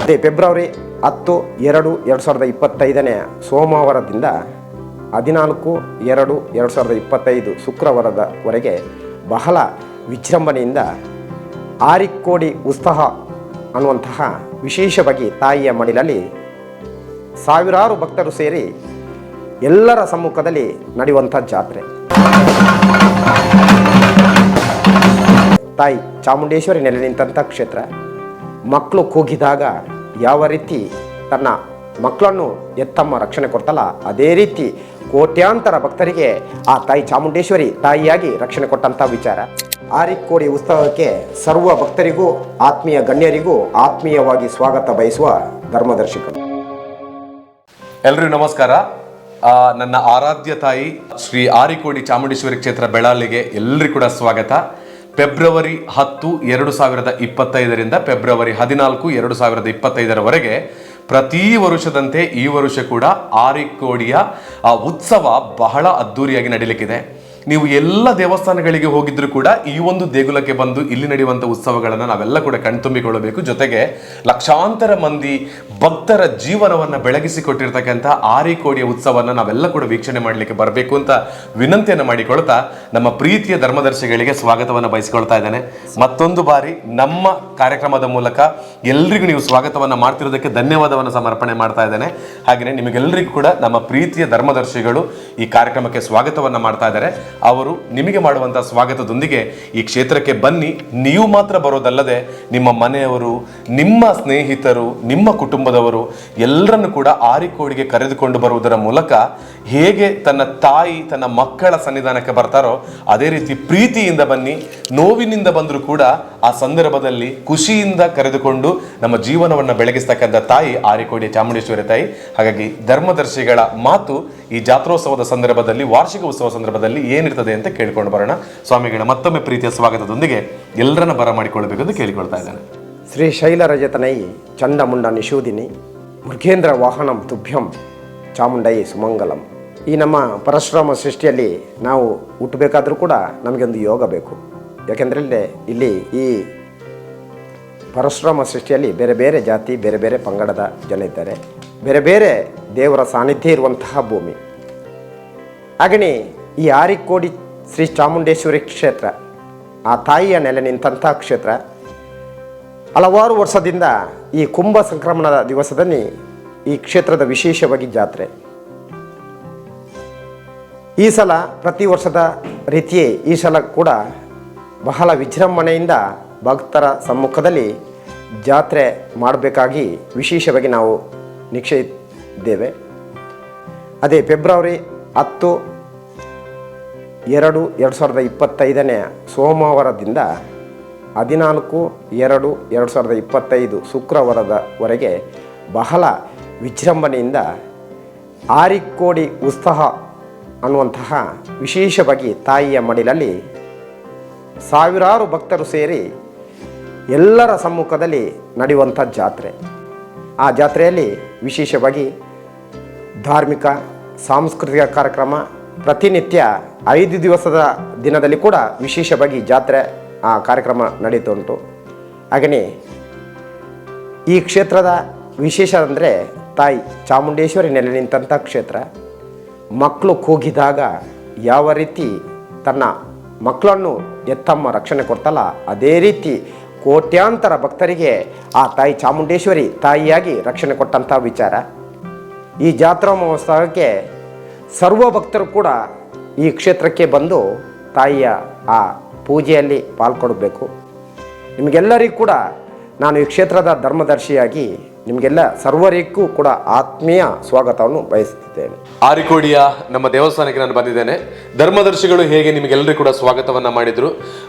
ಅದೇ ಫೆಬ್ರವರಿ 10/2/2025 ಸೋಮವಾರದಿಂದ 14/2/2025 ಶುಕ್ರವಾರದವರೆಗೆ ಬಹಳ ವಿಜೃಂಭಣೆಯಿಂದ ಆರಿಕೋಡಿ ಉತ್ಸವ ಅನ್ನುವಂತಹ ವಿಶೇಷವಾಗಿ ತಾಯಿಯ ಮಡಿಲಲ್ಲಿ ಸಾವಿರಾರು ಭಕ್ತರು ಸೇರಿ ಎಲ್ಲರ ಸಮ್ಮುಖದಲ್ಲಿ ನಡೆಯುವಂಥ ಜಾತ್ರೆ. ತಾಯಿ ಚಾಮುಂಡೇಶ್ವರಿ ನೆಲೆ ನಿಂತಹ ಕ್ಷೇತ್ರ. ಮಕ್ಕಳು ಕೂಗಿದಾಗ ಯಾವ ರೀತಿ ತನ್ನ ಮಕ್ಕಳನ್ನು ಎತ್ತಮ್ಮ ರಕ್ಷಣೆ ಕೊಡ್ತಲ್ಲ, ಅದೇ ರೀತಿ ಕೋಟ್ಯಾಂತರ ಭಕ್ತರಿಗೆ ಆ ತಾಯಿ ಚಾಮುಂಡೇಶ್ವರಿ ತಾಯಿಯಾಗಿ ರಕ್ಷಣೆ ಕೊಟ್ಟಂಥ ವಿಚಾರ. ಆರಿಕೋಡಿ ಉತ್ಸವಕ್ಕೆ ಸರ್ವ ಭಕ್ತರಿಗೂ ಆತ್ಮೀಯ ಗಣ್ಯರಿಗೂ ಆತ್ಮೀಯವಾಗಿ ಸ್ವಾಗತ ಬಯಸುವ ಧರ್ಮದರ್ಶಿಗಳು. ಎಲ್ರಿಗೂ ನಮಸ್ಕಾರ. ನನ್ನ ಆರಾಧ್ಯ ತಾಯಿ ಶ್ರೀ ಆರಿಕೋಡಿ ಚಾಮುಂಡೇಶ್ವರಿ ಕ್ಷೇತ್ರ ಬೆಳಾಲಿಗೆ ಎಲ್ಲರಿಗೂ ಕೂಡ ಸ್ವಾಗತ. ಫೆಬ್ರವರಿ 10, 2025 ಫೆಬ್ರವರಿ 14, 2025 ಪ್ರತಿ ವರ್ಷದಂತೆ ಈ ವರ್ಷ ಕೂಡ ಆರಿಕೋಡಿಯ ಉತ್ಸವ ಬಹಳ ಅದ್ದೂರಿಯಾಗಿ ನಡೀಲಿಕ್ಕಿದೆ. ನೀವು ಎಲ್ಲ ದೇವಸ್ಥಾನಗಳಿಗೆ ಹೋಗಿದ್ರು ಕೂಡ ಈ ಒಂದು ದೇಗುಲಕ್ಕೆ ಬಂದು ಇಲ್ಲಿ ನಡೆಯುವಂಥ ಉತ್ಸವಗಳನ್ನು ನಾವೆಲ್ಲ ಕೂಡ ಕಣ್ತುಂಬಿಕೊಳ್ಳಬೇಕು. ಜೊತೆಗೆ ಲಕ್ಷಾಂತರ ಮಂದಿ ಭಕ್ತರ ಜೀವನವನ್ನು ಬೆಳಗಿಸಿಕೊಟ್ಟಿರ್ತಕ್ಕಂಥ ಆರಿಕೋಡಿಯ ಉತ್ಸವವನ್ನು ನಾವೆಲ್ಲ ಕೂಡ ವೀಕ್ಷಣೆ ಮಾಡಲಿಕ್ಕೆ ಬರಬೇಕು ಅಂತ ವಿನಂತಿಯನ್ನು ಮಾಡಿಕೊಳ್ತಾ ನಮ್ಮ ಪ್ರೀತಿಯ ಧರ್ಮದರ್ಶಿಗಳಿಗೆ ಸ್ವಾಗತವನ್ನು ಬಯಸಿಕೊಳ್ತಾ ಇದ್ದೇನೆ. ಮತ್ತೊಂದು ಬಾರಿ ನಮ್ಮ ಕಾರ್ಯಕ್ರಮದ ಮೂಲಕ ಎಲ್ರಿಗೂ ನೀವು ಸ್ವಾಗತವನ್ನು ಮಾಡ್ತಿರೋದಕ್ಕೆ ಧನ್ಯವಾದವನ್ನು ಸಮರ್ಪಣೆ ಮಾಡ್ತಾ ಇದ್ದೇನೆ. ಹಾಗೆಯೇ ನಿಮಗೆಲ್ಲರಿಗೂ ಕೂಡ ನಮ್ಮ ಪ್ರೀತಿಯ ಧರ್ಮದರ್ಶಿಗಳು ಈ ಕಾರ್ಯಕ್ರಮಕ್ಕೆ ಸ್ವಾಗತವನ್ನು ಮಾಡ್ತಾ ಇದ್ದಾರೆ. ಅವರು ನಿಮಗೆ ಮಾಡುವಂತಹ ಸ್ವಾಗತದೊಂದಿಗೆ ಈ ಕ್ಷೇತ್ರಕ್ಕೆ ಬನ್ನಿ. ನೀವು ಮಾತ್ರ ಬರೋದಲ್ಲದೆ ನಿಮ್ಮ ಮನೆಯವರು, ನಿಮ್ಮ ಸ್ನೇಹಿತರು, ನಿಮ್ಮ ಕುಟುಂಬದವರು ಎಲ್ಲರನ್ನು ಕೂಡ ಆರಿಕೋಡಿಗೆ ಕರೆದುಕೊಂಡು ಬರುವುದರ ಮೂಲಕ ಹೇಗೆ ತನ್ನ ತಾಯಿ ತನ್ನ ಮಕ್ಕಳ ಸನ್ನಿಧಾನಕ್ಕೆ ಬರ್ತಾರೋ ಅದೇ ರೀತಿ ಪ್ರೀತಿಯಿಂದ ಬನ್ನಿ. ನೋವಿನಿಂದ ಬಂದರೂ ಕೂಡ ಆ ಸಂದರ್ಭದಲ್ಲಿ ಖುಷಿಯಿಂದ ಕರೆದುಕೊಂಡು ನಮ್ಮ ಜೀವನವನ್ನು ಬೆಳಗಿಸ್ತಕ್ಕಂಥ ತಾಯಿ ಆರಿಕೋಡಿ ಚಾಮುಂಡೇಶ್ವರಿ ತಾಯಿ. ಹಾಗಾಗಿ ಧರ್ಮದರ್ಶಿಗಳ ಮಾತು ಈ ಜಾತ್ರೋತ್ಸವದ ಸಂದರ್ಭದಲ್ಲಿ, ವಾರ್ಷಿಕ ಉತ್ಸವ ಸಂದರ್ಭದಲ್ಲಿ ಏನಿರ್ತದೆ ಅಂತ ಕೇಳಿಕೊಂಡು ಬರೋಣ. ಸ್ವಾಮಿಗಳ ಮತ್ತೊಮ್ಮೆ ಪ್ರೀತಿಯ ಸ್ವಾಗತದೊಂದಿಗೆ ಎಲ್ಲರನ್ನ ಬರಮಾಡಿಕೊಳ್ಳಬೇಕು ಅಂತ ಕೇಳಿಕೊಳ್ತಾ ಇದ್ದೇನೆ. ಶ್ರೀ ಶೈಲರಜತನೈ ಚಂಡಮುಂಡ ನಿಷೂದಿನಿ ಮೃಗೇಂದ್ರ ವಾಹನಂ ತುಭ್ಯಂ ಚಾಮುಂಡೈ ಸುಮಂಗಲಂ. ಈ ನಮ್ಮ ಪರಶುರಾಮ ಸೃಷ್ಟಿಯಲ್ಲಿ ನಾವು ಹುಟ್ಟಬೇಕಾದ್ರೂ ಕೂಡ ನಮಗೊಂದು ಯೋಗ ಬೇಕು. ಯಾಕೆಂದರೆ ಇಲ್ಲಿ ಈ ಪರಶುರಾಮ ಸೃಷ್ಟಿಯಲ್ಲಿ ಬೇರೆ ಬೇರೆ ಜಾತಿ, ಬೇರೆ ಬೇರೆ ಪಂಗಡದ ಜನ ಇದ್ದಾರೆ, ಬೇರೆ ಬೇರೆ ದೇವರ ಸಾನ್ನಿಧ್ಯ ಇರುವಂತಹ ಭೂಮಿ. ಹಾಗೆಯೇ ಈ ಆರಿಕೋಡಿ ಶ್ರೀ ಚಾಮುಂಡೇಶ್ವರಿ ಕ್ಷೇತ್ರ ಆ ತಾಯಿಯ ನೆಲೆ ನಿಂತಹ ಕ್ಷೇತ್ರ. ಹಲವಾರು ವರ್ಷದಿಂದ ಈ ಕುಂಭ ಸಂಕ್ರಮಣದ ದಿವಸದಲ್ಲಿ ಈ ಕ್ಷೇತ್ರದ ವಿಶೇಷವಾಗಿ ಜಾತ್ರೆ. ಈ ಸಲ ಪ್ರತಿ ವರ್ಷದ ರೀತಿಯೇ ಈ ಸಲ ಕೂಡ ಬಹಳ ವಿಜೃಂಭಣೆಯಿಂದ ಭಕ್ತರ ಸಮ್ಮುಖದಲ್ಲಿ ಜಾತ್ರೆ ಮಾಡಬೇಕಾಗಿ ವಿಶೇಷವಾಗಿ ನಾವು ನಿಶ್ಚಯಿಸಿದ್ದೇವೆ. ಅದೇ ಫೆಬ್ರವರಿ 10/2/2025 ಸೋಮವಾರದಿಂದ 14/2/2025 ಶುಕ್ರವಾರದವರೆಗೆ ಬಹಳ ವಿಜೃಂಭಣೆಯಿಂದ ಆರಿಕೋಡಿ ಉತ್ಸವ ಅನ್ನುವಂತಹ ವಿಶೇಷವಾಗಿ ತಾಯಿಯ ಮಡಿಲಲ್ಲಿ ಸಾವಿರಾರು ಭಕ್ತರು ಸೇರಿ ಎಲ್ಲರ ಸಮ್ಮುಖದಲ್ಲಿ ನಡೆಯುವಂಥ ಜಾತ್ರೆ. ಆ ಜಾತ್ರೆಯಲ್ಲಿ ವಿಶೇಷವಾಗಿ ಧಾರ್ಮಿಕ ಸಾಂಸ್ಕೃತಿಕ ಕಾರ್ಯಕ್ರಮ ಪ್ರತಿನಿತ್ಯ 5 ದಿವಸದ ದಿನದಲ್ಲಿ ಕೂಡ ವಿಶೇಷವಾಗಿ ಜಾತ್ರೆ ಆ ಕಾರ್ಯಕ್ರಮ ನಡೀತುಂಟು. ಹಾಗೆಯೇ ಈ ಕ್ಷೇತ್ರದ ವಿಶೇಷ ಅಂದರೆ ತಾಯಿ ಚಾಮುಂಡೇಶ್ವರಿ ನೆಲೆ ನಿಂತಹ ಕ್ಷೇತ್ರ. ಮಕ್ಕಳು ಕೂಗಿದಾಗ ಯಾವ ರೀತಿ ತನ್ನ ಮಕ್ಕಳನ್ನು ಎತ್ತಮ್ಮ ರಕ್ಷಣೆ ಕೊಡ್ತಲ್ಲ, ಅದೇ ರೀತಿ ಕೋಟ್ಯಾಂತರ ಭಕ್ತರಿಗೆ ಆ ತಾಯಿ ಚಾಮುಂಡೇಶ್ವರಿ ತಾಯಿಯಾಗಿ ರಕ್ಷಣೆ ಕೊಟ್ಟಂಥ ವಿಚಾರ. ಈ ಜಾತ್ರಾ ಮಹೋತ್ಸವಕ್ಕೆ ಸರ್ವ ಭಕ್ತರು ಕೂಡ ಈ ಕ್ಷೇತ್ರಕ್ಕೆ ಬಂದು ತಾಯಿಯ ಆ ಪೂಜೆಯಲ್ಲಿ ಪಾಲ್ಗೊಳ್ಳಬೇಕು. ನಿಮಗೆಲ್ಲರಿಗೂ ಕೂಡ ನಾನು ಈ ಕ್ಷೇತ್ರದ ಧರ್ಮದರ್ಶಿಯಾಗಿ ನಿಮಗೆಲ್ಲ ಸರ್ವರಿಗೂ ಕೂಡ ಆತ್ಮೀಯ ಸ್ವಾಗತವನ್ನು ಬಯಸುತ್ತಿದ್ದೇನೆ. ಆರಿಕೋಡಿಯ ನಮ್ಮ ದೇವಸ್ಥಾನಕ್ಕೆ ನಾನು ಬಂದಿದ್ದೇನೆ. ಧರ್ಮದರ್ಶಿಗಳು ಹೇಗೆ ನಿಮಗೆಲ್ಲರಿಗೂ ಕೂಡ ಸ್ವಾಗತವನ್ನು ಮಾಡಿದರು,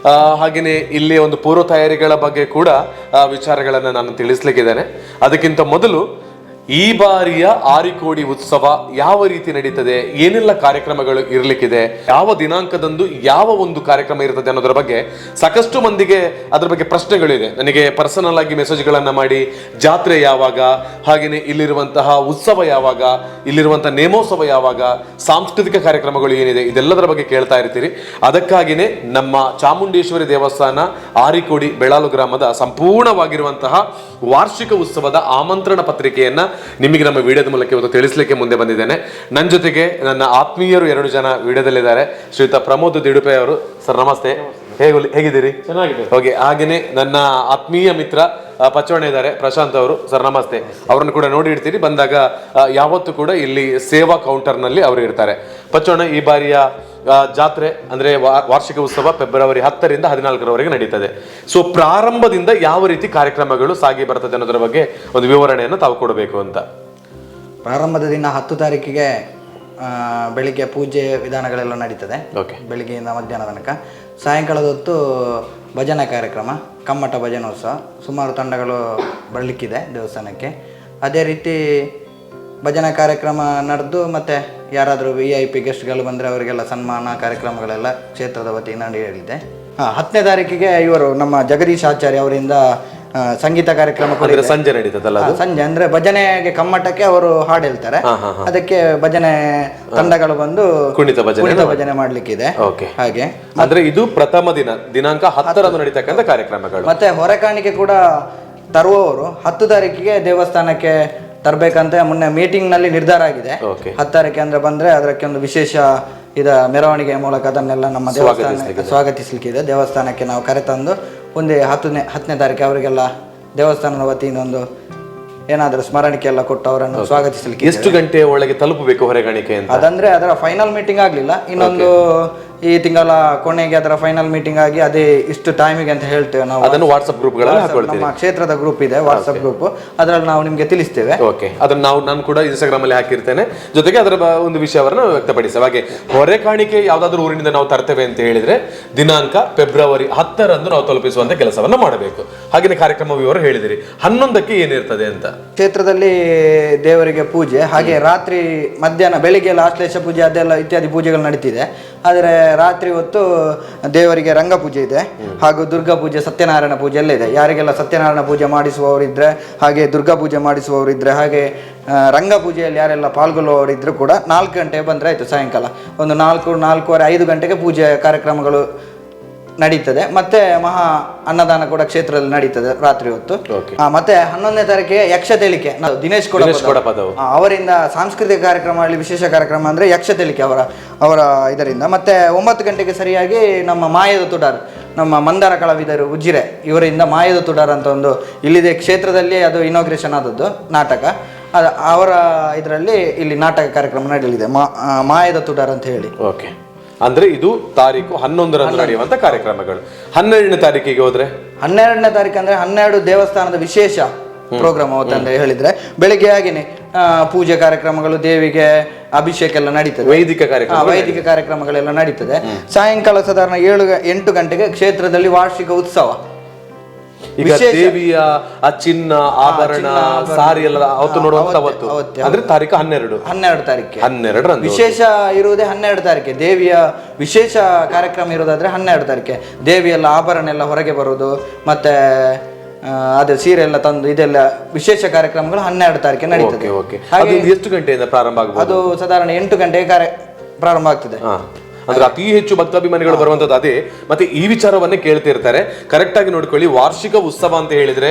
ಹಾಗೆಯೇ ಇಲ್ಲಿ ಒಂದು ಪೂರ್ವ ತಯಾರಿಗಳ ಬಗ್ಗೆ ಕೂಡ ವಿಚಾರಗಳನ್ನು ನಾನು ತಿಳಿಸ್ಲಿಕ್ಕಿದ್ದೇನೆ. ಅದಕ್ಕಿಂತ ಮೊದಲು ಈ ಬಾರಿಯ ಆರಿಕೋಡಿ ಉತ್ಸವ ಯಾವ ರೀತಿ ನಡೀತದೆ, ಏನೆಲ್ಲ ಕಾರ್ಯಕ್ರಮಗಳು ಇರಲಿಕ್ಕಿದೆ, ಯಾವ ದಿನಾಂಕದಂದು ಯಾವ ಒಂದು ಕಾರ್ಯಕ್ರಮ ಇರ್ತದೆ ಅನ್ನೋದ್ರ ಬಗ್ಗೆ ಸಾಕಷ್ಟು ಮಂದಿಗೆ ಅದ್ರ ಬಗ್ಗೆ ಪ್ರಶ್ನೆಗಳಿದೆ. ನನಗೆ ಪರ್ಸನಲ್ ಆಗಿ ಮೆಸೇಜ್ಗಳನ್ನ ಮಾಡಿ ಜಾತ್ರೆ ಯಾವಾಗ, ಹಾಗೆಯೇ ಇಲ್ಲಿರುವಂತಹ ಉತ್ಸವ ಯಾವಾಗ, ಇಲ್ಲಿರುವಂತಹ ನೇಮೋತ್ಸವ ಯಾವಾಗ, ಸಾಂಸ್ಕೃತಿಕ ಕಾರ್ಯಕ್ರಮಗಳು ಏನಿದೆ ಇದೆಲ್ಲದರ ಬಗ್ಗೆ ಕೇಳ್ತಾ ಇರ್ತೀರಿ. ಅದಕ್ಕಾಗಿನೇ ನಮ್ಮ ಚಾಮುಂಡೇಶ್ವರಿ ದೇವಸ್ಥಾನ ಆರಿಕೋಡಿ ಬೆಳಾಲು ಗ್ರಾಮದ ಸಂಪೂರ್ಣವಾಗಿರುವಂತಹ ವಾರ್ಷಿಕ ಉತ್ಸವದ ಆಮಂತ್ರಣ ಪತ್ರಿಕೆಯನ್ನ ನಿಮಗೆ ನಮ್ಮ ವಿಡಿಯೋದ ಮೂಲಕ ಇವತ್ತು ತಿಳಿಸಲಿಕ್ಕೆ ಮುಂದೆ ಬಂದಿದ್ದೇನೆ. ನನ್ನ ಜೊತೆಗೆ ನನ್ನ ಆತ್ಮೀಯರು 2 ಜನ ವಿಡಿಯೋದಲ್ಲಿದ್ದಾರೆ. ಶ್ರೀಯುತ ಪ್ರಮೋದ್ ದಿಡುಪೆ ಅವರು. ಸರ್ ನಮಸ್ತೆ, ಹೇಗಿದ್ದೀರಿ? ಚೆನ್ನಾಗಿದೆ. ಓಕೆ. ಹಾಗೇನೆ ನನ್ನ ಆತ್ಮೀಯ ಮಿತ್ರ ಪಚವಣ್ಣ ಇದ್ದಾರೆ, ಪ್ರಶಾಂತ್ ಅವರು. ಸರ್ ನಮಸ್ತೆ. ಅವರನ್ನು ಕೂಡ ನೋಡಿ ಇಡ್ತೀರಿ, ಬಂದಾಗ ಯಾವತ್ತೂ ಕೂಡ ಇಲ್ಲಿ ಸೇವಾ ಕೌಂಟರ್ ನಲ್ಲಿ ಅವರು ಇರ್ತಾರೆ. ಪಚವಣ್ಣ, ಈ ಬಾರಿಯ ಜಾತ್ರೆ ಅಂದ್ರೆ ವಾರ್ಷಿಕ ಉತ್ಸವ ಫೆಬ್ರವರಿ 10ರಿಂದ 14ರವರೆಗೆ ನಡೀತದೆ. ಸೊ ಪ್ರಾರಂಭದಿಂದ ಯಾವ ರೀತಿ ಕಾರ್ಯಕ್ರಮಗಳು ಸಾಗಿ ಬರ್ತದೆ ಅನ್ನೋದ್ರ ಬಗ್ಗೆ ಒಂದು ವಿವರಣೆಯನ್ನು ತಾವು ಕೊಡಬೇಕು ಅಂತ. ಪ್ರಾರಂಭದ ದಿನ 10 ತಾರೀಕಿಗೆ ಬೆಳಿಗ್ಗೆ ಪೂಜೆ ವಿಧಾನಗಳೆಲ್ಲ ನಡೀತದೆ. ಬೆಳಿಗ್ಗೆಯಿಂದ ಮಧ್ಯಾಹ್ನ ತನಕ. ಸಾಯಂಕಾಲದ ಹೊತ್ತು ಭಜನಾ ಕಾರ್ಯಕ್ರಮ, ಕಮ್ಮಟ ಭಜನೋತ್ಸವ. ಸುಮಾರು ತಂಡಗಳು ಬರಲಿಕ್ಕಿದೆ ದೇವಸ್ಥಾನಕ್ಕೆ. ಅದೇ ರೀತಿ ಭಜನಾ ಕಾರ್ಯಕ್ರಮ ನಡೆದು ಮತ್ತೆ ಯಾರಾದರೂ VIP ಗೆಸ್ಟ್ಗಳು ಬಂದರೆ ಅವರಿಗೆಲ್ಲ ಸನ್ಮಾನ ಕಾರ್ಯಕ್ರಮಗಳೆಲ್ಲ ಕ್ಷೇತ್ರದ ವತಿಯಿಂದ ನಡೆಯಲಿದೆ. 10ನೇ ತಾರೀಕಿಗೆ ಇವರು ನಮ್ಮ ಜಗದೀಶ್ ಆಚಾರ್ಯ ಅವರಿಂದ ಸಂಗೀತ ಕಾರ್ಯಕ್ರಮ ಸಂಜೆ ನಡೀತದಲ್ಲ. ಸಂಜೆ ಅಂದ್ರೆ ಭಜನೆಗೆ ಕಮ್ಮಟಕ್ಕೆ ಅವರು ಹಾಡು ಹೇಳ್ತಾರೆ. ಅದಕ್ಕೆ ಭಜನೆ ತಂಡಗಳು ಬಂದು ಕುಣಿತ ಭಜನೆ ಮಾಡ್ಲಿಕ್ಕಿದೆ. ಹಾಗೆ ಅಂದ್ರೆ ಇದು ಪ್ರಥಮ ದಿನಾಂಕ 10ರಂದು ನಡೀತಕ್ಕಂಥ ಕಾರ್ಯಕ್ರಮಗಳು. ಮತ್ತೆ ಹೊರಕಾಣಿಕೆ ಕೂಡ ತರುವವರು 10 ತಾರೀಕಿಗೆ ದೇವಸ್ಥಾನಕ್ಕೆ ತರಬೇಕಂತ ಮೊನ್ನೆ ಮೀಟಿಂಗ್ ನಲ್ಲಿ ನಿರ್ಧಾರ ಆಗಿದೆ. 10 ತಾರೀಕು ಅಂದ್ರೆ ಬಂದ್ರೆ ಅದಕ್ಕೆ ಒಂದು ವಿಶೇಷ ಮೆರವಣಿಗೆ ಮೂಲಕ ಅದನ್ನೆಲ್ಲ ನಮ್ಮ ದೇವಸ್ಥಾನ ಸ್ವಾಗತಿಸಲಿಕ್ಕಿದೆ. ದೇವಸ್ಥಾನಕ್ಕೆ ನಾವು ಕರೆತಂದು ಒಂದೇ 10ನೇ ತಾರೀಕು ಅವರಿಗೆಲ್ಲ ದೇವಸ್ಥಾನದ ವತಿಯಿಂದ ಒಂದು ಏನಾದರೂ ಸ್ಮರಣಿಕೆ ಎಲ್ಲ ಕೊಟ್ಟು ಅವರನ್ನು ಸ್ವಾಗತಿಸಲಿಕ್ಕೆ. ಎಷ್ಟು ಗಂಟೆ ಒಳಗೆ ತಲುಪಬೇಕು ಹೊರಗಾಣಿಕೆ ಅಂತ? ಅದಂದ್ರೆ ಅದರ ಫೈನಲ್ ಮೀಟಿಂಗ್ ಆಗ್ಲಿಲ್ಲ, ಇನ್ನೊಂದು ಈ ತಿಂಗಳ ಕೊನೆಗೆ ಅದರ ಫೈನಲ್ ಮೀಟಿಂಗ್ ಆಗಿ ಅದೇ ಇಷ್ಟು ಟೈಮಿಗೆ ಅಂತ ಹೇಳ್ತೇವೆ ನಾವು. ಅದನ್ನು ವಾಟ್ಸ್ಆಪ್ ಗ್ರೂಪ್ ನಮ್ಮ ಕ್ಷೇತ್ರದ ಗ್ರೂಪ್ ಇದೆ, ವಾಟ್ಸ್ಆಪ್ ಗ್ರೂಪ್, ಅದರಲ್ಲಿ ನಾವು ನಿಮ್ಗೆ ತಿಳಿಸ್ತೇವೆ. ಓಕೆ. ಅದನ್ನ ನಾನು ಕೂಡ ಇನ್ಸ್ಟಾಗ್ರಾಮ್ ಅಲ್ಲಿ ಹಾಕಿರ್ತೇನೆ. ಜೊತೆಗೆ ಅದರ ಒಂದು ವಿಷಯವನ್ನು ವ್ಯಕ್ತಪಡಿಸ್ತೇವೆ. ಹಾಗೆ ಹೊರೆ ಕಾಣಿಕೆ ಯಾವ್ದಾದ್ರು ಊರಿನಿಂದ ನಾವು ತರ್ತೇವೆ ಅಂತ ಹೇಳಿದ್ರೆ ದಿನಾಂಕ ಫೆಬ್ರವರಿ 10ರಂದು ನಾವು ತಲುಪಿಸುವಂತ ಕೆಲಸವನ್ನ ಮಾಡಬೇಕು. ಹಾಗೆ ಕಾರ್ಯಕ್ರಮ ವಿವರ ಹೇಳಿದಿರಿ. 11ಕ್ಕೆ ಏನಿರ್ತದೆ ಅಂತ? ಕ್ಷೇತ್ರದಲ್ಲಿ ದೇವರಿಗೆ ಪೂಜೆ, ಹಾಗೆ ರಾತ್ರಿ ಮಧ್ಯಾಹ್ನ ಬೆಳಿಗ್ಗೆ ಎಲ್ಲ ಆಶ್ಲೇಷ ಪೂಜೆ ಅದೆಲ್ಲ ಇತ್ಯಾದಿ ಪೂಜೆಗಳು ನಡೀತಿದೆ. ಆದರೆ ರಾತ್ರಿ ಹೊತ್ತು ದೇವರಿಗೆ ರಂಗ ಪೂಜೆ ಇದೆ, ಹಾಗೂ ದುರ್ಗಾ ಪೂಜೆ, ಸತ್ಯನಾರಾಯಣ ಪೂಜೆ ಎಲ್ಲ ಇದೆ. ಯಾರಿಗೆಲ್ಲ ಸತ್ಯನಾರಾಯಣ ಪೂಜೆ ಮಾಡಿಸುವವರಿದ್ರೆ, ಹಾಗೆ ದುರ್ಗಾ ಪೂಜೆ ಮಾಡಿಸುವವರಿದ್ರೆ, ಹಾಗೆ ರಂಗ ಪೂಜೆಯಲ್ಲಿ ಯಾರೆಲ್ಲ ಪಾಲ್ಗೊಳ್ಳುವವರಿದ್ರು ಕೂಡ 4 ಗಂಟೆ ಬಂದರೆ ಆಯಿತು. ಸಾಯಂಕಾಲ ಒಂದು 4-4:15 5 ಗಂಟೆಗೆ ಪೂಜೆ ಕಾರ್ಯಕ್ರಮಗಳು ನಡೀತದೆ. ಮತ್ತೆ ಮಹಾ ಅನ್ನದಾನ ಕೂಡ ಕ್ಷೇತ್ರದಲ್ಲಿ ನಡೀತದೆ ರಾತ್ರಿ ಹೊತ್ತು. ಮತ್ತೆ 11ನೇ ತಾರೀಕಿಗೆ ಯಕ್ಷ ತೇಲಿಕೆ ದಿನೇಶ್ ಕೊಡಪದ ಅವರಿಂದ ಸಾಂಸ್ಕೃತಿಕ ಕಾರ್ಯಕ್ರಮದಲ್ಲಿ ವಿಶೇಷ ಕಾರ್ಯಕ್ರಮ ಅಂದ್ರೆ ಯಕ್ಷ ತೇಲಿಕೆ ಅವರ ಇದರಿಂದ. ಮತ್ತೆ 9 ಗಂಟೆಗೆ ಸರಿಯಾಗಿ ನಮ್ಮ ಮಾಯದ ತುಡಾರ್, ನಮ್ಮ ಮಂದಾರ ಕಲಾವಿದರು ಉಜಿರೆ ಇವರಿಂದ ಮಾಯದ ತುಡಾರ್ ಅಂತ ಒಂದು ಇಲ್ಲಿದೆ ಕ್ಷೇತ್ರದಲ್ಲಿ, ಅದು ಇನಾಗ್ರೇಷನ್ ಆದದ್ದು ನಾಟಕ. ಅವರ ಇದರಲ್ಲಿ ಇಲ್ಲಿ ನಾಟಕ ಕಾರ್ಯಕ್ರಮ ನಡೆಯಲಿದೆ, ಮಾಯದ ತುಡಾರ್ ಅಂತ ಹೇಳಿ. ಓಕೆ. ಅಂದ್ರೆ ಇದು ತಾರೀಕು 11ರಂದು ನಡೆಯುವಂತ ಕಾರ್ಯಕ್ರಮಗಳು. 12ನೇ ತಾರೀಕಿಗೆ ಹೋದ್ರೆ? 12ನೇ ತಾರೀಕು ಅಂದ್ರೆ 12 ದೇವಸ್ಥಾನದ ವಿಶೇಷ ಪ್ರೋಗ್ರಾಮ್ ಅಂತ ಹೇಳಿದ್ರೆ ಬೆಳಿಗ್ಗೆ ಆಗಿನೇ ಪೂಜೆ ಕಾರ್ಯಕ್ರಮಗಳು, ದೇವಿಗೆ ಅಭಿಷೇಕ ಎಲ್ಲ ನಡೀತದೆ, ವೈದಿಕ ಕಾರ್ಯಕ್ರಮಗಳೆಲ್ಲ ನಡೀತದೆ. ಸಾಯಂಕಾಲ ಸಾಧಾರಣ 7-8 ಗಂಟೆಗೆ ಕ್ಷೇತ್ರದಲ್ಲಿ ವಾರ್ಷಿಕ ಉತ್ಸವ. ಈಗ ದೇವಿಯ ಆ ಚಿನ್ನ ಆಭರಣ ಸಾರಿ ಎಲ್ಲ ಅವತ್ತು ನೋಡುವಂತ ಅಂದ್ರೆ ತಾರೀಕು 12 ತಾರೀಕು 12ರಂದು ವಿಶೇಷ ಇರುವುದೇ 12 ತಾರೀಕೆ. ದೇವಿಯ ವಿಶೇಷ ಕಾರ್ಯಕ್ರಮ ಇರೋದಾದ್ರೆ 12 ತಾರೀಕೆ. ದೇವಿಯೆಲ್ಲ ಆಭರಣ ಎಲ್ಲ ಹೊರಗೆ ಬರುವುದು, ಮತ್ತೆ ಅದೇ ಸೀರೆ ಎಲ್ಲ ತಂದು ಇದೆಲ್ಲ ವಿಶೇಷ ಕಾರ್ಯಕ್ರಮಗಳು 12 ತಾರೀಕೆ ನಡೀತದೆ. ಎಷ್ಟು ಗಂಟೆಯಿಂದ ಪ್ರಾರಂಭ ಆಗುವುದು? ಅದು ಸಾಧಾರಣ 8 ಗಂಟೆಗೆ ಪ್ರಾರಂಭ ಆಗ್ತದೆ. ಅಂದ್ರೆ ಅತಿ ಹೆಚ್ಚು ಭಕ್ತಾಭಿಮಾನಿಗಳು ಬರುವಂತದ್ದು ಅದೇ. ಮತ್ತೆ ಈ ವಿಚಾರವನ್ನೇ ಕೇಳ್ತಿರ್ತಾರೆ, ಕರೆಕ್ಟ್ ಆಗಿ ನೋಡ್ಕೊಳ್ಳಿ. ವಾರ್ಷಿಕ ಉತ್ಸವ ಅಂತ ಹೇಳಿದ್ರೆ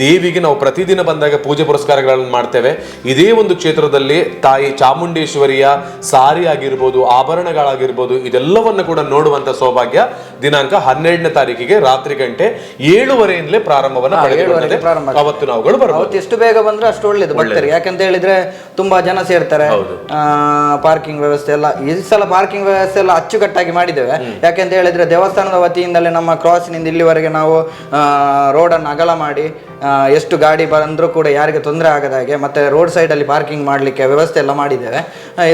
ದೇವಿಗೆ ನಾವು ಪ್ರತಿದಿನ ಬಂದಾಗ ಪೂಜೆ ಪುರಸ್ಕಾರಗಳನ್ನು ಮಾಡ್ತೇವೆ. ಇದೇ ಒಂದು ಕ್ಷೇತ್ರದಲ್ಲಿ ತಾಯಿ ಚಾಮುಂಡೇಶ್ವರಿಯ ಸಾರಿ ಆಗಿರ್ಬೋದು, ಆಭರಣಗಳಾಗಿರ್ಬೋದು, ಇದೆಲ್ಲವನ್ನ ಕೂಡ ನೋಡುವಂತ ಸೌಭಾಗ್ಯ ದಿನಾಂಕ 12ನೇ ತಾರೀಕಿಗೆ ರಾತ್ರಿ ಗಂಟೆ 7:15 ಪ್ರಾರಂಭವನ್ನ ಪಡೆದುಕೊಳ್ಳುತ್ತದೆ. ಅವತ್ತು ನಾವುಗಳು ಬರಬಹುದು. ಎಷ್ಟು ಬೇಗ ಬಂದ್ರೆ ಅಷ್ಟು ಒಳ್ಳೇದು ಭಕ್ತರಿಗೆ. ಯಾಕಂತ ಹೇಳಿದ್ರೆ ತುಂಬಾ ಜನ ಸೇರ್ತಾರೆ. ಪಾರ್ಕಿಂಗ್ ವ್ಯವಸ್ಥೆ ಎಲ್ಲ ಈ ಸಲ ಪಾರ್ಕಿಂಗ್ ವ್ಯವಸ್ಥೆ ಎಲ್ಲ ಅಚ್ಚುಕಟ್ಟಾಗಿ ಮಾಡಿದ್ದೇವೆ. ಯಾಕೆಂತ ಹೇಳಿದ್ರೆ ದೇವಸ್ಥಾನದ ವತಿಯಿಂದಲೇ ನಮ್ಮ ಕ್ರಾಸಿನಿಂದ ಇಲ್ಲಿವರೆಗೆ ನಾವು ರೋಡನ್ನು ಅಗಲ ಮಾಡಿ ಎಷ್ಟು ಗಾಡಿ ಬಂದರೂ ಕೂಡ ಯಾರಿಗೆ ತೊಂದರೆ ಆಗದ ಹಾಗೆ ಮತ್ತೆ ರೋಡ್ ಸೈಡಲ್ಲಿ ಪಾರ್ಕಿಂಗ್ ಮಾಡಲಿಕ್ಕೆ ವ್ಯವಸ್ಥೆ ಎಲ್ಲ ಮಾಡಿದ್ದೇವೆ.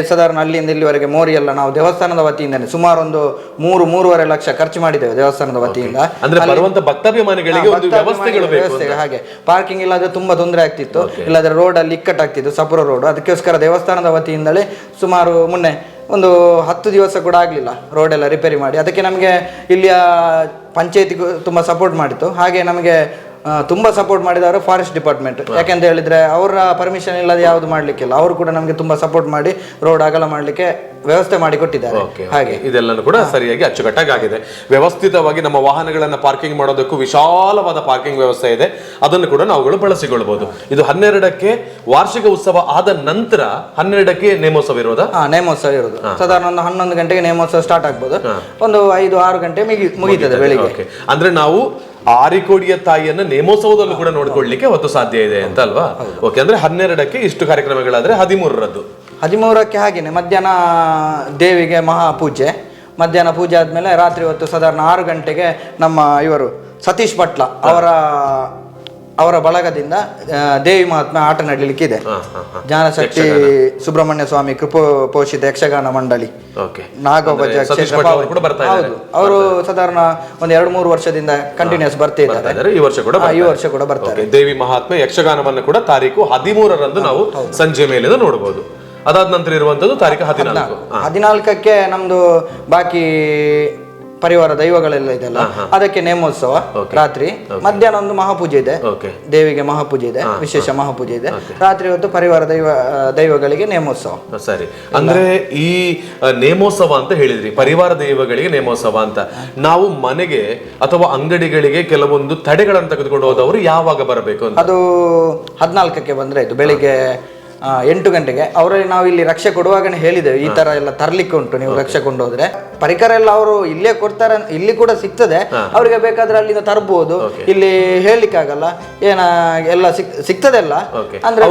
ಸಾಧಾರಣ ಅಲ್ಲಿಂದ ಇಲ್ಲಿವರೆಗೆ ಮೋರಿ ಎಲ್ಲ ನಾವು ದೇವಸ್ಥಾನದ ವತಿಯಿಂದನೇ ಸುಮಾರು ಒಂದು 3-3.5 ಲಕ್ಷ ಖರ್ಚು ಮಾಡಿದ್ದೇವೆ ದೇವಸ್ಥಾನದ ವತಿಯಿಂದ. ವ್ಯವಸ್ಥೆ ಹಾಗೆ ಪಾರ್ಕಿಂಗ್ ಇಲ್ಲದ್ರೆ ತುಂಬಾ ತೊಂದರೆ ಆಗ್ತಿತ್ತು, ಇಲ್ಲಾದ್ರೆ ರೋಡ್ ಅಲ್ಲಿ ಇಕ್ಕಟ್ಟಾಗ್ತಿತ್ತು, ಸಪುರ ರೋಡ್. ಅದಕ್ಕೋಸ್ಕರ ದೇವಸ್ಥಾನದ ವತಿಯಿಂದಲೇ ಸುಮಾರು ಮೊನ್ನೆ ಒಂದು 10 ದಿವಸ ಕೂಡ ಆಗಲಿಲ್ಲ ರೋಡ್ ಎಲ್ಲ ರಿಪೇರಿ ಮಾಡಿ. ಅದಕ್ಕೆ ನಮಗೆ ಇಲ್ಲಿಯ ಪಂಚಾಯತಿಗೂ ತುಂಬ ಸಪೋರ್ಟ್ ಮಾಡಿತ್ತು. ಹಾಗೆ ನಮಗೆ ತುಂಬ ಸಪೋರ್ಟ್ ಮಾಡಿದವರು ಫಾರೆಸ್ಟ್ ಡಿಪಾರ್ಟ್ಮೆಂಟ್. ಯಾಕೆಂತ ಹೇಳಿದ್ರೆ ಅವರ ಪರ್ಮಿಷನ್ ಇಲ್ಲದೆ ಯಾವುದು ಮಾಡ್ಲಿಕ್ಕಿಲ್ಲ. ಅವರು ಕೂಡ ನಮಗೆ ತುಂಬಾ ಸಪೋರ್ಟ್ ಮಾಡಿ ರೋಡ್ ಅಗಲ ಮಾಡಲಿಕ್ಕೆ ವ್ಯವಸ್ಥೆ ಮಾಡಿ ಕೊಟ್ಟಿದ್ದಾರೆ. ಹಾಗೆ ಇದೆಲ್ಲನೂ ಕೂಡ ಸರಿಯಾಗಿ ಅಚ್ಚುಕಟ್ಟಾಗಿ ಆಗಿದೆ. ವ್ಯವಸ್ಥಿತವಾಗಿ ನಮ್ಮ ವಾಹನಗಳನ್ನ ಪಾರ್ಕಿಂಗ್ ಮಾಡೋದಕ್ಕೂ ವಿಶಾಲವಾದ ಪಾರ್ಕಿಂಗ್ ವ್ಯವಸ್ಥೆ ಇದೆ, ಅದನ್ನು ಕೂಡ ನಾವುಗಳು ಬಳಸಿಕೊಳ್ಳಬಹುದು. ಇದು 12ಕ್ಕೆ ವಾರ್ಷಿಕ ಉತ್ಸವ ಆದ ನಂತರ 12ಕ್ಕೆ ನೇಮೋತ್ಸವ ಇರೋದಾ? ನೇಮೋತ್ಸವ ಇರೋದು ಸಾಧಾರಣ ಒಂದು 11 ಗಂಟೆಗೆ ನೇಮೋತ್ಸವ ಸ್ಟಾರ್ಟ್ ಆಗ್ಬೋದು. ಒಂದು 5-6 ಗಂಟೆ ಮುಗಿತದೆ ಬೆಳಿಗ್ಗೆ. ಅಂದ್ರೆ ನಾವು ಆರಿಕೋಡಿಯ ತಾಯಿಯನ್ನ ನೇಮೋತ್ಸವದಲ್ಲೂ ಕೂಡ ನೋಡ್ಕೊಳ್ಳಿಕ್ಕೆ ಹೊತ್ತು ಸಾಧ್ಯ ಇದೆ ಅಂತ ಅಲ್ವಾ? ಓಕೆ, ಅಂದ್ರೆ 12ಕ್ಕೆ ಇಷ್ಟು ಕಾರ್ಯಕ್ರಮಗಳಾದ್ರೆ 13ಕ್ಕೆ ಹಾಗೇನೆ ಮಧ್ಯಾಹ್ನ ದೇವಿಗೆ ಮಹಾಪೂಜೆ. ಮಧ್ಯಾಹ್ನ ಪೂಜೆ ಆದ್ಮೇಲೆ ರಾತ್ರಿ ಹೊತ್ತು ಸಾಧಾರಣ 6 ಗಂಟೆಗೆ ನಮ್ಮ ಇವರು ಸತೀಶ್ ಪಟ್ಲ ಅವರ ಬಳಗದಿಂದ ದೇವಿ ಮಹಾತ್ಮೆ ಆಟ ನಡೀಲಿಕ್ಕಿದೆ. ಜ್ಞಾನಶಕ್ತಿ ಸುಬ್ರಹ್ಮಣ್ಯ ಸ್ವಾಮಿ ಕೃಪೋಷಿತ ಯಕ್ಷಗಾನ ಮಂಡಳಿ ನಾಗೋಬಜ ಕ್ಷೇತ್ರ. ಹೌದು, ಅವರು ಸಾಧಾರಣ ಒಂದು 2-3 ವರ್ಷದಿಂದ ಕಂಟಿನ್ಯೂಸ್ ಬರ್ತಾ ಇದ್ದಾರೆ. ಈ ವರ್ಷ ಕೂಡ ಬರ್ತಾರೆ. ದೇವಿ ಮಹಾತ್ಮೆ ಯಕ್ಷಗಾನವನ್ನು ಕೂಡ ತಾರೀಕು 13ರಂದು ನಾವು ಸಂಜೆ ಮೇಲೆ ನೋಡಬಹುದು. ಅದಾದ ನಂತರ ಇರುವಂತದ್ದು ತಾರೀಕು 14ಕ್ಕೆ ನಮ್ದು ಬಾಕಿ ಪರಿವಾರ ದೈವಗಳೆಲ್ಲ ಇದೆಲ್ಲ, ಅದಕ್ಕೆ ನೇಮೋತ್ಸವ ರಾತ್ರಿ. ಮಧ್ಯಾಹ್ನ ಒಂದು ಮಹಾಪೂಜೆ ಇದೆ, ದೇವಿಗೆ ಮಹಾಪೂಜೆ ಇದೆ, ವಿಶೇಷ ಮಹಾಪೂಜೆ ಇದೆ. ರಾತ್ರಿ ಹೊತ್ತು ಪರಿವಾರ ದೈವಗಳಿಗೆ ನೇಮೋತ್ಸವ. ಸರಿ, ಅಂದ್ರೆ ಈ ನೇಮೋತ್ಸವ ಅಂತ ಹೇಳಿದ್ರಿ, ಪರಿವಾರ ದೈವಗಳಿಗೆ ನೇಮೋತ್ಸವ ಅಂತ. ನಾವು ಮನೆಗೆ ಅಥವಾ ಅಂಗಡಿಗಳಿಗೆ ಕೆಲವೊಂದು ತಡೆಗಳನ್ನು ತೆಗೆದುಕೊಂಡು ಹೋದವರು ಯಾವಾಗ ಬರಬೇಕು ಅಂತ? ಅದು 14ಕ್ಕೆ ಬಂದ್ರೆ ಆಯ್ತು. ಬೆಳಿಗ್ಗೆ 8 ಗಂಟೆಗೆ ಅವರಲ್ಲಿ ನಾವು ಇಲ್ಲಿ ರಕ್ಷೆ ಕೊಡುವಾಗನೇ ಹೇಳಿದ್ದೇವೆ, ಈ ತರ ಎಲ್ಲ ತರ್ಲಿಕ್ಕೆ ಉಂಟು, ನೀವು ರಕ್ಷೆ ಕೊಂಡೋದ್ರೆ ಪರಿಕರ ಎಲ್ಲ ಅವರು ಇಲ್ಲೇ ಕೊಡ್ತಾರೆ, ಇಲ್ಲಿ ಕೂಡ ಸಿಗ್ತದೆ. ಅವ್ರಿಗೆ ಬೇಕಾದ್ರೆ ಅಲ್ಲಿಂದ ತರಬಹುದು, ಇಲ್ಲಿ ಹೇಳಲಿಕ್ಕೆ ಆಗಲ್ಲ, ಎಲ್ಲ ಸಿಗ್ತದೆ ಎಲ್ಲ. ಅಂದ್ರೆ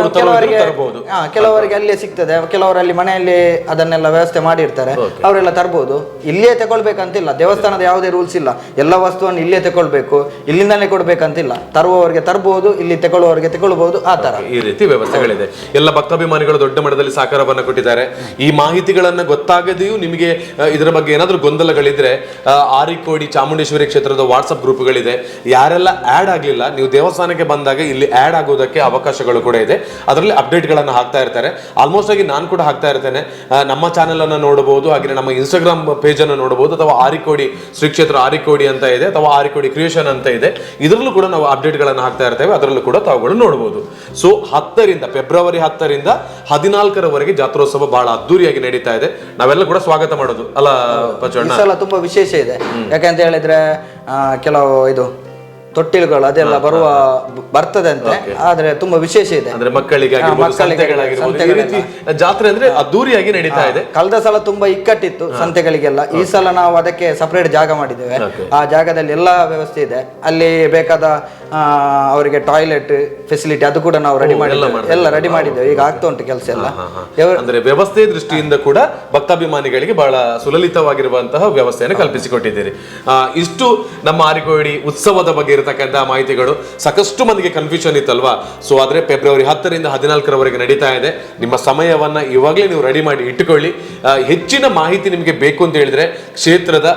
ಕೆಲವರಿಗೆ ಅಲ್ಲೇ ಸಿಗ್ತದೆ, ಕೆಲವರಲ್ಲಿ ಮನೆಯಲ್ಲಿ ಅದನ್ನೆಲ್ಲ ವ್ಯವಸ್ಥೆ ಮಾಡಿರ್ತಾರೆ, ಅವರೆಲ್ಲ ತರಬಹುದು. ಇಲ್ಲಿಯೇ ತಗೊಳ್ಬೇಕಂತಿಲ್ಲ, ದೇವಸ್ಥಾನದ ಯಾವುದೇ ರೂಲ್ಸ್ ಇಲ್ಲ, ಎಲ್ಲ ವಸ್ತುವನ್ನು ಇಲ್ಲೇ ತಗೊಳ್ಬೇಕು, ಇಲ್ಲಿಂದಲೇ ಕೊಡ್ಬೇಕಂತಿಲ್ಲ. ತರುವವರಿಗೆ ತರಬಹುದು, ಇಲ್ಲಿ ತಗೊಳ್ಳುವವರಿಗೆ ತಗೊಳ್ಬಹುದು, ಆ ತರ ಈ ರೀತಿ ವ್ಯವಸ್ಥೆಗಳಿದೆ. ಎಲ್ಲ ಭಕ್ತಾಭಿಮಾನಿಗಳು ದೊಡ್ಡ ಮಟ್ಟದಲ್ಲಿ ಸಹಕಾರವನ್ನು ಕೊಟ್ಟಿದ್ದಾರೆ. ಈ ಮಾಹಿತಿಗಳನ್ನ ಗೊತ್ತಾಗದೆಯೂ ನಿಮಗೆ ಇದರ ಬಗ್ಗೆ ಏನಾದರೂ ಗೊಂದಲಗಳಿದ್ರೆ ಆರಿಕೋಡಿ ಚಾಮುಂಡೇಶ್ವರಿ ಕ್ಷೇತ್ರದ ವಾಟ್ಸ್ಆಪ್ ಗ್ರೂಪ್ಗಳಿದೆ. ಯಾರೆಲ್ಲ ಆಡ್ ಆಗಲಿಲ್ಲ, ನೀವು ದೇವಸ್ಥಾನಕ್ಕೆ ಬಂದಾಗ ಇಲ್ಲಿ ಆಡ್ ಆಗೋದಕ್ಕೆ ಅವಕಾಶಗಳು ಕೂಡ ಇದೆ. ಅದರಲ್ಲಿ ಅಪ್ಡೇಟ್ಗಳನ್ನು ಹಾಕ್ತಾ ಇರ್ತಾರೆ. ಆಲ್ಮೋಸ್ಟ್ ಆಗಿ ನಾನು ಕೂಡ ಹಾಕ್ತಾ ಇರ್ತೇನೆ. ನಮ್ಮ ಚಾನೆಲ್ ಅನ್ನು ನೋಡಬಹುದು, ಹಾಗೆ ನಮ್ಮ ಇನ್ಸ್ಟಾಗ್ರಾಮ್ ಪೇಜ್ ಅನ್ನು ನೋಡಬಹುದು, ಅಥವಾ ಆರಿಕೋಡಿ ಶ್ರೀ ಕ್ಷೇತ್ರ ಆರಿಕೋಡಿ ಅಂತ ಇದೆ, ಅಥವಾ ಆರಿಕೋಡಿ ಕ್ರಿಯೇಷನ್ ಅಂತ ಇದೆ. ಇದರಲ್ಲೂ ಕೂಡ ನಾವು ಅಪ್ಡೇಟ್ಗಳನ್ನು ಹಾಕ್ತಾ ಇರ್ತೇವೆ, ಅದರಲ್ಲೂ ಕೂಡ ತಾವುಗಳು ನೋಡಬಹುದು. ಸೊ ಫೆಬ್ರವರಿ 10ರಿಂದ 14ರವರೆಗೆ ಜಾತ್ರೋತ್ಸವ ಬಹಳ ಅದ್ದೂರಿಯಾಗಿ ನಡೀತಾ ಇದೆ. ನಾವೆಲ್ಲ ಕೂಡ ಸ್ವಾಗತ ಮಾಡೋದು ಅಲ್ಲ ಪಚಣ್ಣ? ತುಂಬಾ ವಿಶೇಷ ಇದೆ. ಯಾಕಂತ ಹೇಳಿದ್ರೆ ಕೆಲವು ಇದು ತೊಟ್ಟಿಲುಗಳು ಅದೆಲ್ಲ ಬರ್ತದೆ ಅಂತೆ, ಆದ್ರೆ ತುಂಬಾ ವಿಶೇಷ ಇದೆ. ಅಂದ್ರೆ ಮಕ್ಕಳಿಗೆ ಜಾತ್ರೆ ಅಂದ್ರೆ ಅದ್ದೂರಿಯಾಗಿ ನಡೀತಾ ಇದೆ. ಕಳೆದ ಸಲ ತುಂಬಾ ಇಕ್ಕಟ್ಟಿತ್ತು ಸಂತೆಗಳಿಗೆಲ್ಲ. ಈ ಸಲ ನಾವು ಅದಕ್ಕೆ ಸಪರೇಟ್ ಜಾಗ ಮಾಡಿದ್ದೇವೆ. ಆ ಜಾಗದಲ್ಲಿ ಎಲ್ಲಾ ವ್ಯವಸ್ಥೆ ಇದೆ. ಅಲ್ಲಿ ಬೇಕಾದ ಅವರಿಗೆ ಟಾಯ್ಲೆಟ್ ಫೆಸಿಲಿಟಿ ಅದು ಕೂಡ ನಾವು ರೆಡಿ ಮಾಡಿದ್ದೇವೆ. ಈಗ ಆಗ್ತಾ ಉಂಟು ಕೆಲಸ ಎಲ್ಲ. ಅಂದ್ರೆ ವ್ಯವಸ್ಥೆ ದೃಷ್ಟಿಯಿಂದ ಕೂಡ ಭಕ್ತಾಭಿಮಾನಿಗಳಿಗೆ ಬಹಳ ಸುಲಲಿತವಾಗಿರುವಂತಹ ವ್ಯವಸ್ಥೆಯನ್ನು ಕಲ್ಪಿಸಿಕೊಟ್ಟಿದ್ದೀರಿ. ಇಷ್ಟು ನಮ್ಮ ಆರಿಕೋಡಿ ಉತ್ಸವದ ಬಗ್ಗೆ ಇರತಕ್ಕಂತಹ ಮಾಹಿತಿಗಳು. ಸಾಕಷ್ಟು ಮಂದಿಗೆ ಕನ್ಫ್ಯೂಷನ್ ಇತ್ತಲ್ವಾ? ಸೊ ಆದ್ರೆ ಫೆಬ್ರವರಿ 10ರಿಂದ 14ರವರೆಗೆ ನಡೀತಾ ಇದೆ. ನಿಮ್ಮ ಸಮಯವನ್ನ ಇವಾಗಲೇ ನೀವು ರೆಡಿ ಮಾಡಿ ಇಟ್ಟುಕೊಳ್ಳಿ. ಹೆಚ್ಚಿನ ಮಾಹಿತಿ ನಿಮಗೆ ಬೇಕು ಅಂತ ಹೇಳಿದ್ರೆ ಕ್ಷೇತ್ರದ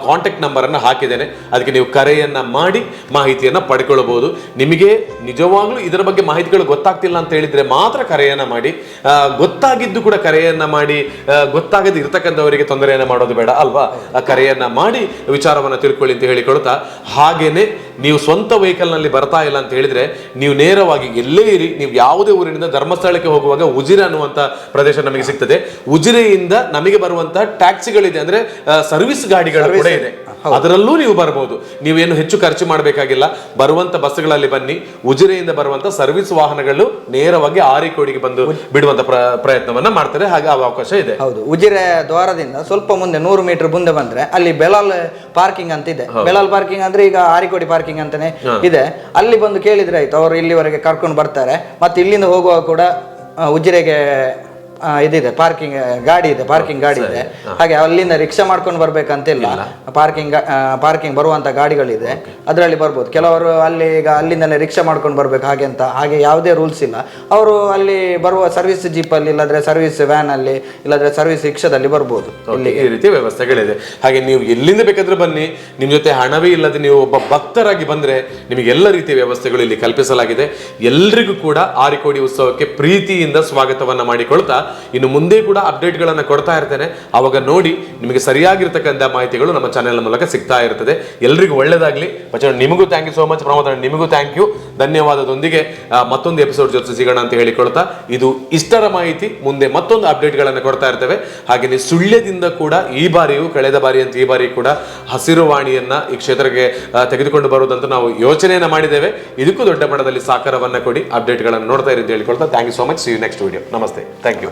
ಕಾಂಟ್ಯಾಕ್ಟ್ ನಂಬರ್ ಅನ್ನ ಹಾಕಿದ್ದೇನೆ, ಅದಕ್ಕೆ ನೀವು ಕರೆಯನ್ನ ಮಾಡಿ ಮಾಹಿತಿಯನ್ನ ಪಡ್ಕೊಳ್ಬಹುದು. ನಿಮಗೆ ನಿಜವಾಗ್ಲೂ ಇದರ ಬಗ್ಗೆ ಮಾಹಿತಿಗಳು ಗೊತ್ತಾಗ್ತಿಲ್ಲ ಅಂತ ಹೇಳಿದ್ರೆ ಮಾತ್ರ ಕರೆಯನ್ನ ಮಾಡಿ. ಗೊತ್ತಾಗಿದ್ದು ಕೂಡ ಕರೆಯನ್ನ ಮಾಡಿ, ಗೊತ್ತಾಗದೆ ಇರತಕ್ಕಂಥವರಿಗೆ ತೊಂದರೆಯನ್ನ ಮಾಡೋದು ಬೇಡ ಅಲ್ವಾ? ಕರೆಯನ್ನ ಮಾಡಿ ವಿಚಾರವನ್ನ ತಿಳ್ಕೊಳ್ಳಿ ಅಂತ ಹೇಳಿಕೊಳ್ತಾ, ಹಾಗೇನೆ ನೀವು ಸ್ವಂತ ವೆಹಿಕಲ್ ನಲ್ಲಿ ಬರ್ತಾ ಇಲ್ಲ ಅಂತ ಹೇಳಿದ್ರೆ ನೀವು ನೇರವಾಗಿ ಎಲ್ಲೇ ಇರಿ, ನೀವು ಯಾವುದೇ ಊರಿನಿಂದ ಧರ್ಮಸ್ಥಳಕ್ಕೆ ಹೋಗುವಾಗ ಉಜಿರೆ ಅನ್ನುವಂತ ಪ್ರದೇಶ ನಮಗೆ ಸಿಗ್ತದೆ. ಉಜಿರೆಯಿಂದ ನಮಗೆ ಬರುವಂತಹ ಟ್ಯಾಕ್ಸಿಗಳಿದೆ, ಅಂದ್ರೆ ಸರ್ವಿಸ್ ಗಾಡಿಗಳು ಕೂಡ ಇದೆ, ಅದರಲ್ಲೂ ನೀವು ಬರಬಹುದು. ನೀವೇನು ಹೆಚ್ಚು ಖರ್ಚು ಮಾಡಬೇಕಾಗಿಲ್ಲ. ಬರುವಂತ ಬಸ್ಗಳಲ್ಲಿ ಬನ್ನಿ. ಉಜಿರೆಯಿಂದ ಬರುವಂತ ಸರ್ವಿಸ್ ವಾಹನಗಳು ನೇರವಾಗಿ ಆರಿಕೋಡಿಗೆ ಬಂದು ಬಿಡುವಂತ ಪ್ರಯತ್ನವನ್ನ ಮಾಡ್ತಾರೆ. ಹಾಗೆ ಅವಕಾಶ ಇದೆ. ಹೌದು, ಉಜಿರೆ ದ್ವಾರದಿಂದ ಸ್ವಲ್ಪ ಮುಂದೆ 100 ಮೀಟರ್ ಮುಂದೆ ಬಂದ್ರೆ ಅಲ್ಲಿ ಬೆಲಾಲ್ ಪಾರ್ಕಿಂಗ್ ಅಂತ ಇದೆ. ಬೆಲಾಲ್ ಪಾರ್ಕಿಂಗ್ ಅಂದ್ರೆ ಈಗ ಆರಿಕೋಡಿ ಪಾರ್ಕಿಂಗ್ ಅಂತಾನೆ ಇದೆ. ಅಲ್ಲಿ ಬಂದು ಕೇಳಿದ್ರೆ ಆಯ್ತು, ಅವರು ಇಲ್ಲಿವರೆಗೆ ಕರ್ಕೊಂಡು ಬರ್ತಾರೆ. ಮತ್ತೆ ಇಲ್ಲಿಂದ ಹೋಗುವಾಗ ಕೂಡ ಉಜಿರೆಗೆ ಇದಿದೆ, ಪಾರ್ಕಿಂಗ್ ಗಾಡಿ ಇದೆ. ಹಾಗೆ ಅಲ್ಲಿಂದ ರಿಕ್ಷಾ ಮಾಡ್ಕೊಂಡು ಬರ್ಬೇಕಂತಿಲ್ಲ, ಪಾರ್ಕಿಂಗ್ ಬರುವಂತ ಗಾಡಿಗಳಿದೆ, ಅದರಲ್ಲಿ ಬರ್ಬೋದು. ಕೆಲವರು ಅಲ್ಲಿಂದಲೇ ರಿಕ್ಷಾ ಮಾಡ್ಕೊಂಡು ಬರ್ಬೇಕು ಹಾಗೆ ಯಾವುದೇ ರೂಲ್ಸ್ ಇಲ್ಲ. ಅವರು ಅಲ್ಲಿ ಬರುವ ಸರ್ವಿಸ್ ಜೀಪಲ್ಲಿ, ಇಲ್ಲಾಂದ್ರೆ ಸರ್ವಿಸ್ ವ್ಯಾನ್ ಅಲ್ಲಿ, ಇಲ್ಲಾಂದ್ರೆ ಸರ್ವಿಸ್ ರಿಕ್ಷಾದಲ್ಲಿ ಬರ್ಬೋದು. ಈ ರೀತಿ ವ್ಯವಸ್ಥೆಗಳಿದೆ. ಹಾಗೆ ನೀವು ಎಲ್ಲಿಂದ ಬೇಕಾದ್ರೆ ಬನ್ನಿ, ನಿಮ್ ಜೊತೆ ಹಣವೇ ಇಲ್ಲದೆ ನೀವು ಒಬ್ಬ ಭಕ್ತರಾಗಿ ಬಂದ್ರೆ ನಿಮಗೆ ಎಲ್ಲ ರೀತಿಯ ವ್ಯವಸ್ಥೆಗಳು ಇಲ್ಲಿ ಕಲ್ಪಿಸಲಾಗಿದೆ. ಎಲ್ರಿಗೂ ಕೂಡ ಆರಿಕೋಡಿ ಉತ್ಸವಕ್ಕೆ ಪ್ರೀತಿಯಿಂದ ಸ್ವಾಗತವನ್ನ ಮಾಡಿಕೊಳ್ತಾ, ಇನ್ನು ಮುಂದೆ ಕೂಡ ಅಪ್ಡೇಟ್ ಗಳನ್ನ ಕೊಡ್ತಾ ಇರ್ತೇನೆ. ಅವಾಗ ನೋಡಿ ನಿಮಗೆ ಸರಿಯಾಗಿರ್ತಕ್ಕಂಥ ಮಾಹಿತಿಗಳು ನಮ್ಮ ಚಾನೆಲ್ ಮೂಲಕ ಸಿಗ್ತಾ ಇರ್ತದೆ. ಎಲ್ರಿಗೂ ಒಳ್ಳೇದಾಗ್ಲಿ. ನಿಮಗೂ thank you so much Pramoda, ನಿಮಗೂ ಥ್ಯಾಂಕ್ ಯು, ಧನ್ಯವಾದದೊಂದಿಗೆ ಮತ್ತೊಂದು ಎಪಿಸೋಡ್ ಜೊತೆ ಸಿಗೋಣ ಅಂತ ಹೇಳಿಕೊಳ್ತಾ, ಇದು ಇಷ್ಟರ ಮಾಹಿತಿ. ಮುಂದೆ ಮತ್ತೊಂದು ಅಪ್ಡೇಟ್ ಗಳನ್ನ ಕೊಡ್ತಾ ಇರ್ತೇವೆ. ಹಾಗೆ ಸುಳ್ಯದಿಂದ ಕೂಡ ಈ ಬಾರಿಯೂ ಕಳೆದ ಬಾರಿ ಅಂತ ಈ ಬಾರಿ ಕೂಡ ಹಸಿರುವಾಣಿಯನ್ನ ಈ ಕ್ಷೇತ್ರಕ್ಕೆ ತೆಗೆದುಕೊಂಡು ಬರುವುದಂತ ನಾವು ಯೋಚನೆಯನ್ನ ಮಾಡಿದ್ದೇವೆ. ಇದಕ್ಕೂ ದೊಡ್ಡ ಮಟ್ಟದಲ್ಲಿ ಸಹಕಾರವನ್ನ ಕೊಡಿ, ಅಪ್ಡೇಟ್ ಗಳನ್ನು ನೋಡ್ತಾ ಇರಿ ಅಂತ ಹೇಳಿಕೊಳ್ತಾ, thank you so much. See you next video. ನಮಸ್ತೆ, ಥ್ಯಾಂಕ್ ಯು.